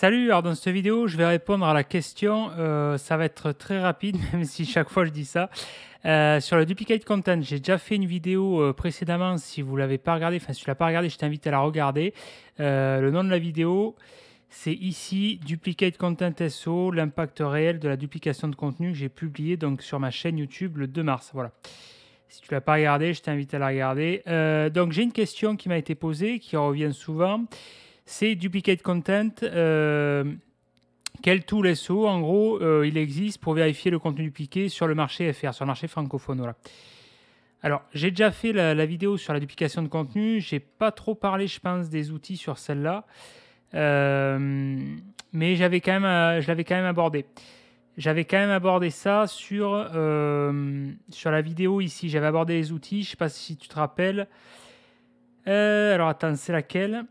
Salut, alors dans cette vidéo, je vais répondre à la question, ça va être très rapide, même si chaque fois je dis ça, sur le duplicate content. J'ai déjà fait une vidéo précédemment, si vous ne l'avez pas regardé, enfin si tu ne l'as pas regardé, je t'invite à la regarder. Le nom de la vidéo, c'est ici, Duplicate Content SEO, l'impact réel de la duplication de contenu que j'ai publié donc, sur ma chaîne YouTube le 2 mars. Voilà. Si tu ne l'as pas regardé, je t'invite à la regarder. Donc j'ai une question qui m'a été posée, qui revient souvent. C'est duplicate content. Quel tool SEO, en gros, il existe pour vérifier le contenu dupliqué sur le marché FR, sur le marché francophone. Voilà. Alors, j'ai déjà fait la vidéo sur la duplication de contenu. J'ai pas trop parlé, je pense, des outils sur celle-là. Mais je l'avais quand même abordé. J'avais quand même abordé ça sur la vidéo ici. J'avais abordé les outils. Je sais pas si tu te rappelles. Alors, attends, c'est laquelle ?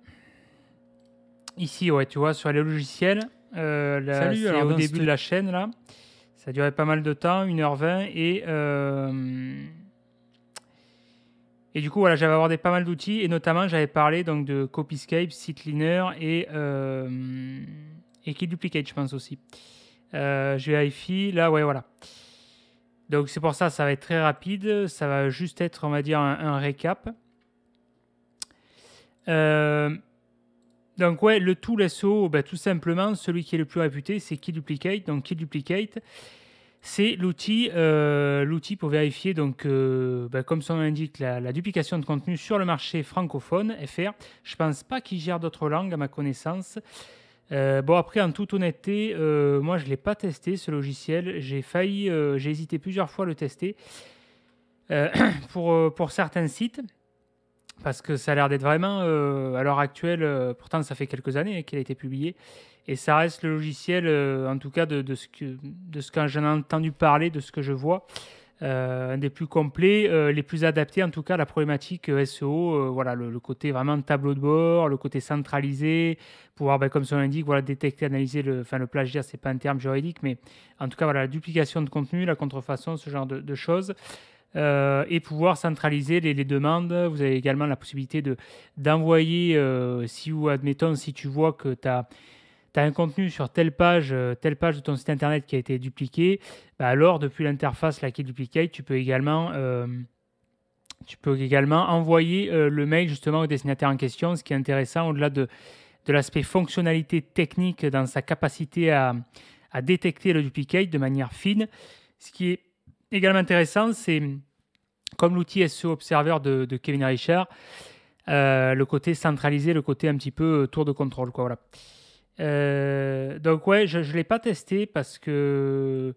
Ici, ouais, tu vois, sur les logiciels, Salut, c'est alors au dans début de cette... la chaîne, là. Ça durait pas mal de temps, 1h20. Et du coup, voilà, j'avais abordé pas mal d'outils. Et notamment, j'avais parlé donc, de Copyscape, SiteLeaner et KeyDuplicate, je pense aussi. Je vérifie. Là, ouais, voilà. Donc, c'est pour ça, ça va être très rapide. Ça va juste être, on va dire, un récap. Donc ouais, le tool SEO, tout simplement, celui qui est le plus réputé, c'est KeyDuplicate. Donc KeyDuplicate, c'est l'outil pour vérifier, donc, comme son nom l'indique, la duplication de contenu sur le marché francophone, FR. Je ne pense pas qu'il gère d'autres langues, à ma connaissance. Bon, après, en toute honnêteté, moi, je ne l'ai pas testé, ce logiciel. J'ai hésité plusieurs fois à le tester pour certains sites. Parce que ça a l'air d'être vraiment, à l'heure actuelle, pourtant ça fait quelques années qu'il a été publié, et ça reste le logiciel, en tout cas de ce que j'en ai entendu parler, de ce que je vois, un des plus complets, les plus adaptés en tout cas à la problématique SEO, voilà, le côté vraiment tableau de bord, le côté centralisé, pouvoir, comme son nom l'indique, voilà, détecter, analyser le plagiat, c'est pas un terme juridique, mais en tout cas voilà, la duplication de contenu, la contrefaçon, ce genre de choses. Et pouvoir centraliser les demandes. Vous avez également la possibilité d'envoyer, si tu vois que tu as un contenu sur telle page de ton site internet qui a été dupliqué, alors depuis l'interface qui est duplicate, tu peux également envoyer le mail justement au destinataire en question. Ce qui est intéressant, au-delà de l'aspect fonctionnalité technique dans sa capacité à détecter le duplicate de manière fine, ce qui est également intéressant, c'est comme l'outil SEO Observer de Kevin Richard, le côté centralisé, le côté un petit peu tour de contrôle, quoi, voilà. Donc ouais, je ne l'ai pas testé parce que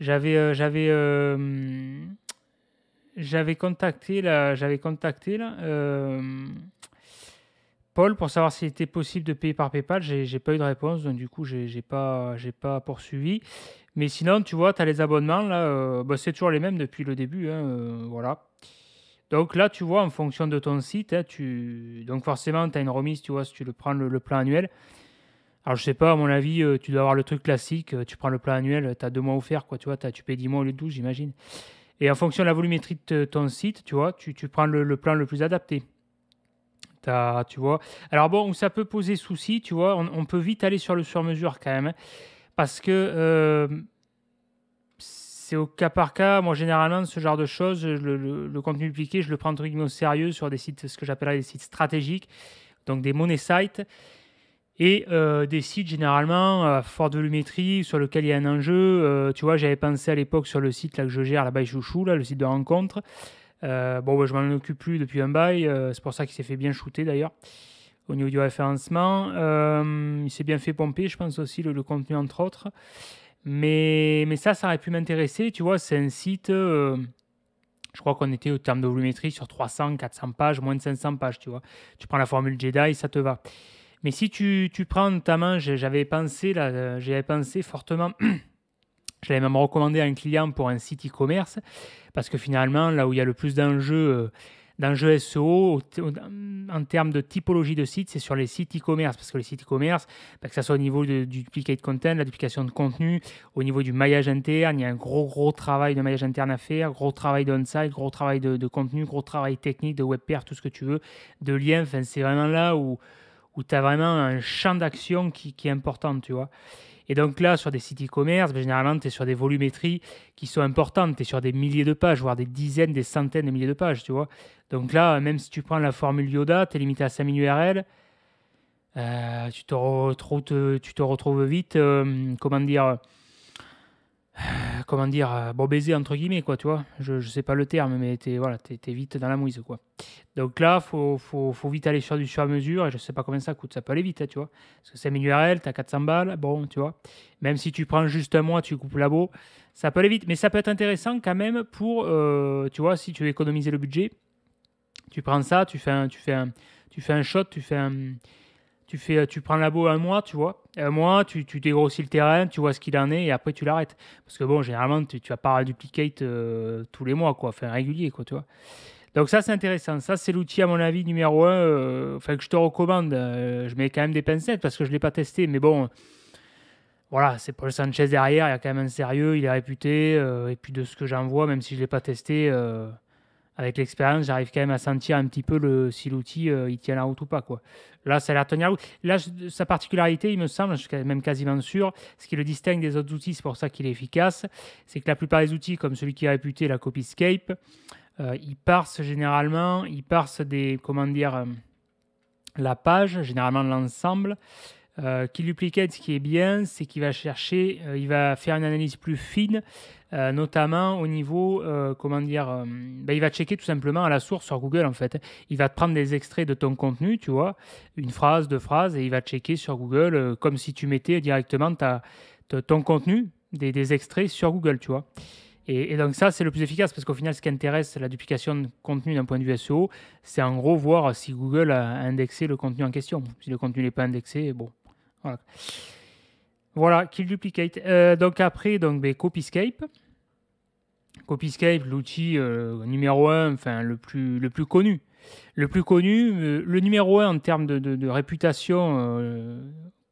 j'avais contacté Paul pour savoir s'il était possible de payer par PayPal. J'ai pas eu de réponse, donc du coup j'ai pas poursuivi. Mais sinon, tu vois, tu as les abonnements là, c'est toujours les mêmes depuis le début, hein, voilà. Donc là, tu vois, en fonction de ton site, hein, donc forcément, tu as une remise, tu vois, si tu le prends le plan annuel. Alors, je sais pas, à mon avis, tu dois avoir le truc classique, tu prends le plan annuel, tu as 2 mois offerts, quoi, tu vois, tu payes 10 mois au lieu de 12, j'imagine. Et en fonction de la volumétrie de ton site, tu vois, tu prends le plan le plus adapté. Tu vois. Alors bon, où ça peut poser souci, tu vois, on peut vite aller sur le sur-mesure quand même, hein, parce que c'est au cas par cas. Moi, généralement, ce genre de choses, le contenu dupliqué, je le prends entre guillemets au sérieux sur des sites, ce que j'appellerais des sites stratégiques, donc des money sites, et des sites généralement à forte volumétrie sur lequel il y a un enjeu. Tu vois, j'avais pensé à l'époque sur le site là, que je gère, la Bail Chouchou, là, le site de rencontre. Je m'en occupe plus depuis un bail, c'est pour ça qu'il s'est fait bien shooter d'ailleurs au niveau du référencement. Il s'est bien fait pomper, je pense aussi, le contenu entre autres. Mais ça aurait pu m'intéresser. Tu vois, c'est un site, je crois qu'on était au terme de volumétrie sur 300, 400 pages, moins de 500 pages, tu vois. Tu prends la formule Jedi, ça te va. Mais si tu prends notamment, j'avais pensé fortement, je l'avais même recommandé à un client pour un site e-commerce, parce que finalement, là où il y a le plus d'enjeux SEO en termes de typologie de site, c'est sur les sites e-commerce. Parce que les sites e-commerce, que ce soit au niveau du duplicate content, la duplication de contenu, au niveau du maillage interne, il y a un gros travail de maillage interne à faire, gros travail d'on-site, gros travail de contenu, gros travail technique, de web pair, tout ce que tu veux, de liens. Enfin, c'est vraiment là où où tu as vraiment un champ d'action qui est important, tu vois. Et donc là, sur des sites e-commerce, ben, généralement, tu es sur des volumétries qui sont importantes. Tu es sur des milliers de pages, voire des dizaines, des centaines de milliers de pages, tu vois. Donc là, même si tu prends la formule Yoda, tu es limité à 5000 URL, tu te retrouves vite, comment dire, bon baiser entre guillemets, quoi, tu vois. Je sais pas le terme, mais voilà, t'es vite dans la mouise, quoi. Donc là, faut vite aller sur du sur-mesure, et je sais pas combien ça coûte, ça peut aller vite, hein, tu vois. Parce que 5000 URL, t'as 400 balles, bon, tu vois. Même si tu prends juste un mois, tu coupes labo, ça peut aller vite, mais ça peut être intéressant quand même pour, tu vois, si tu veux économiser le budget, tu prends ça, tu fais un shot, tu prends le labo un mois, tu vois. Un mois, tu dégrossis le terrain, tu vois ce qu'il en est, et après tu l'arrêtes. Parce que bon, généralement, tu vas pas duplicate tous les mois, quoi. Enfin, régulier, quoi, tu vois. Donc ça, c'est intéressant. Ça, c'est l'outil, à mon avis, numéro un, enfin, que je te recommande. Je mets quand même des pincettes parce que je ne l'ai pas testé. Mais bon, voilà, c'est Paul Sanchez derrière. Il y a quand même un sérieux, il est réputé. Et puis de ce que j'en vois, même si je ne l'ai pas testé, avec l'expérience, j'arrive quand même à sentir un petit peu si l'outil il tient la route ou pas, quoi. Là, ça a l'air de tenir la route. Là, sa particularité, il me semble, je suis même quasiment sûr, ce qui le distingue des autres outils, c'est pour ça qu'il est efficace, c'est que la plupart des outils, comme celui qui est réputé, la Copyscape, ils parsent généralement, comment dire, la page, généralement l'ensemble. Duplicate, ce qui est bien, c'est qu'il va chercher, il va faire une analyse plus fine, notamment au niveau, comment dire, il va checker tout simplement à la source sur Google en fait. Il va te prendre des extraits de ton contenu, tu vois, une phrase, deux phrases, et il va checker sur Google comme si tu mettais directement ton contenu, des extraits sur Google, tu vois. Et donc ça, c'est le plus efficace parce qu'au final, ce qui intéresse la duplication de contenu d'un point de vue SEO, c'est en gros voir si Google a indexé le contenu en question. Si le contenu n'est pas indexé, bon, voilà. Voilà, Kill Duplicate. Donc après, Copyscape. Copyscape, l'outil numéro un, enfin le plus connu. Le plus connu, le numéro un en termes de réputation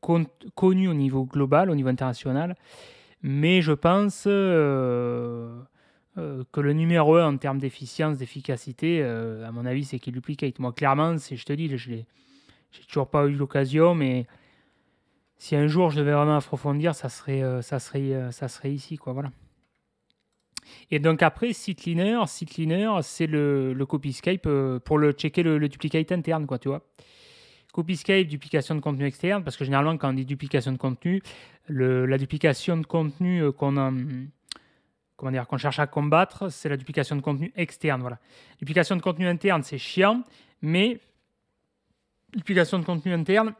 connu au niveau global, au niveau international. Mais je pense que le numéro un en termes d'efficience, d'efficacité, à mon avis, c'est Kill Duplicate. Moi, clairement, je te dis, j'ai toujours pas eu l'occasion, mais si un jour je devais vraiment approfondir, ça serait ici, quoi, voilà. Et donc après, CiteLeaner, c'est le Copyscape pour checker le duplicate interne, quoi, tu vois. Copyscape, duplication de contenu externe, parce que généralement, quand on dit duplication de contenu, la duplication de contenu qu'on cherche à combattre, c'est la duplication de contenu externe, voilà. Duplication de contenu interne, c'est chiant, mais duplication de contenu interne,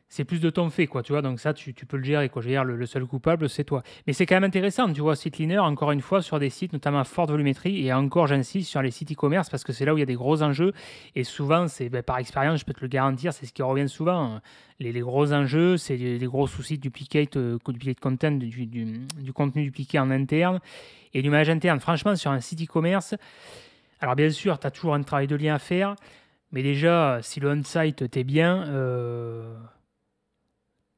c'est plus de ton fait, quoi, tu vois. Donc ça, tu peux le gérer, quoi. Je veux dire, le seul coupable, c'est toi. Mais c'est quand même intéressant, tu vois, CiteLeaner, encore une fois, sur des sites, notamment à forte volumétrie, et encore, j'insiste, sur les sites e-commerce, parce que c'est là où il y a des gros enjeux. Et souvent, par expérience, je peux te le garantir, c'est ce qui revient souvent. Les gros enjeux, c'est les gros soucis de duplicate content, du contenu dupliqué en interne, et du manage interne. Franchement, sur un site e-commerce, alors bien sûr, tu as toujours un travail de lien à faire, mais déjà, si le on-site t'es bien...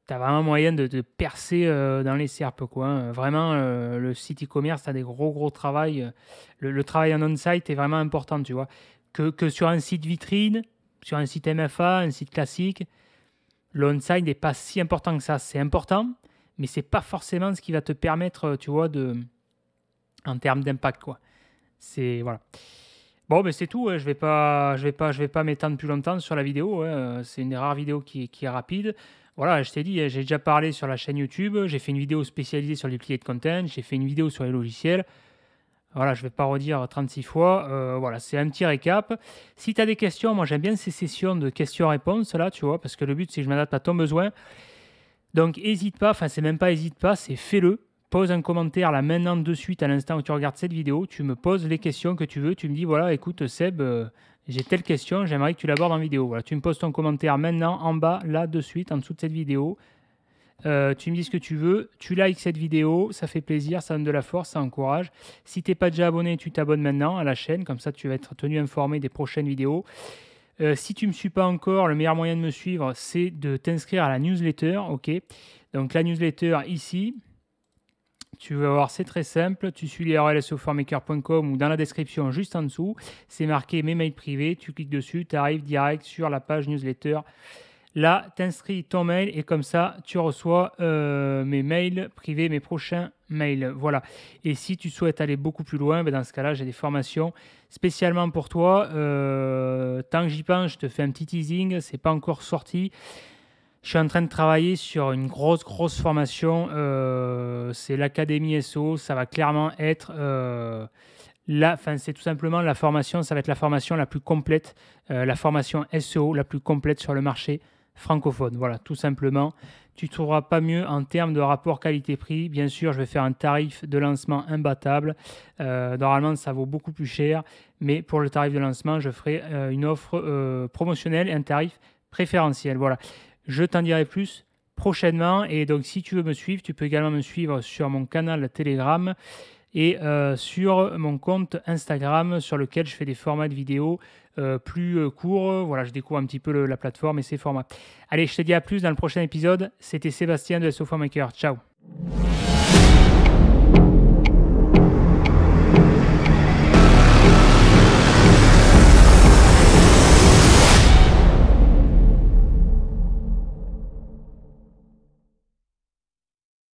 tu as vraiment moyen de percer dans les serpes, quoi, hein. Vraiment, le site e-commerce, tu as des gros travail. Le travail en on-site est vraiment important, tu vois. Que sur un site vitrine, sur un site MFA, un site classique, le on-site n'est pas si important que ça. C'est important, mais c'est pas forcément ce qui va te permettre, tu vois, en termes d'impact, quoi. C'est, voilà. Bon, ben c'est tout, hein. Je vais pas m'étendre plus longtemps sur la vidéo, hein. C'est une des rares vidéos qui est rapide. Voilà, je t'ai dit, hein, j'ai déjà parlé sur la chaîne YouTube. J'ai fait une vidéo spécialisée sur les duplicate content. J'ai fait une vidéo sur les logiciels. Voilà, je ne vais pas redire 36 fois. Voilà, c'est un petit récap. Si tu as des questions, moi j'aime bien ces sessions de questions-réponses là, tu vois, parce que le but c'est que je m'adapte à ton besoin. Donc n'hésite pas, enfin c'est même pas hésite pas, c'est fais-le. Pose un commentaire là maintenant de suite à l'instant où tu regardes cette vidéo. Tu me poses les questions que tu veux. Tu me dis voilà, écoute Seb, j'ai telle question, j'aimerais que tu l'abordes en vidéo. Voilà, tu me poses ton commentaire maintenant en bas, là de suite, en dessous de cette vidéo. Tu me dis ce que tu veux, tu likes cette vidéo, ça fait plaisir, ça donne de la force, ça encourage. Si tu n'es pas déjà abonné, tu t'abonnes maintenant à la chaîne, comme ça tu vas être tenu informé des prochaines vidéos. Si tu ne me suis pas encore, le meilleur moyen de me suivre, c'est de t'inscrire à la newsletter, ok. Donc la newsletter ici, Tu vas voir, c'est très simple. Tu suis l'URL soformaker.com ou dans la description juste en dessous. C'est marqué mes mails privés. Tu cliques dessus, tu arrives direct sur la page newsletter. Là, tu inscris ton mail et comme ça, tu reçois mes mails privés, mes prochains mails. Voilà. Et si tu souhaites aller beaucoup plus loin, ben dans ce cas-là, j'ai des formations spécialement pour toi. Tant que j'y pense, je te fais un petit teasing. C'est pas encore sorti. Je suis en train de travailler sur une grosse formation. C'est l'Académie SEO. Ça va clairement être c'est tout simplement la formation. Ça va être la formation la plus complète, la formation SEO la plus complète sur le marché francophone. Voilà, tout simplement. Tu ne trouveras pas mieux en termes de rapport qualité-prix. Bien sûr, je vais faire un tarif de lancement imbattable. Normalement, ça vaut beaucoup plus cher. Mais pour le tarif de lancement, je ferai une offre promotionnelle et un tarif préférentiel. Voilà. Je t'en dirai plus prochainement. Et donc, si tu veux me suivre, tu peux également me suivre sur mon canal Telegram et sur mon compte Instagram sur lequel je fais des formats de vidéos plus courts. Voilà, je découvre un petit peu la plateforme et ses formats. Allez, je te dis à plus dans le prochain épisode. C'était Sébastien de SEO Maker. Ciao.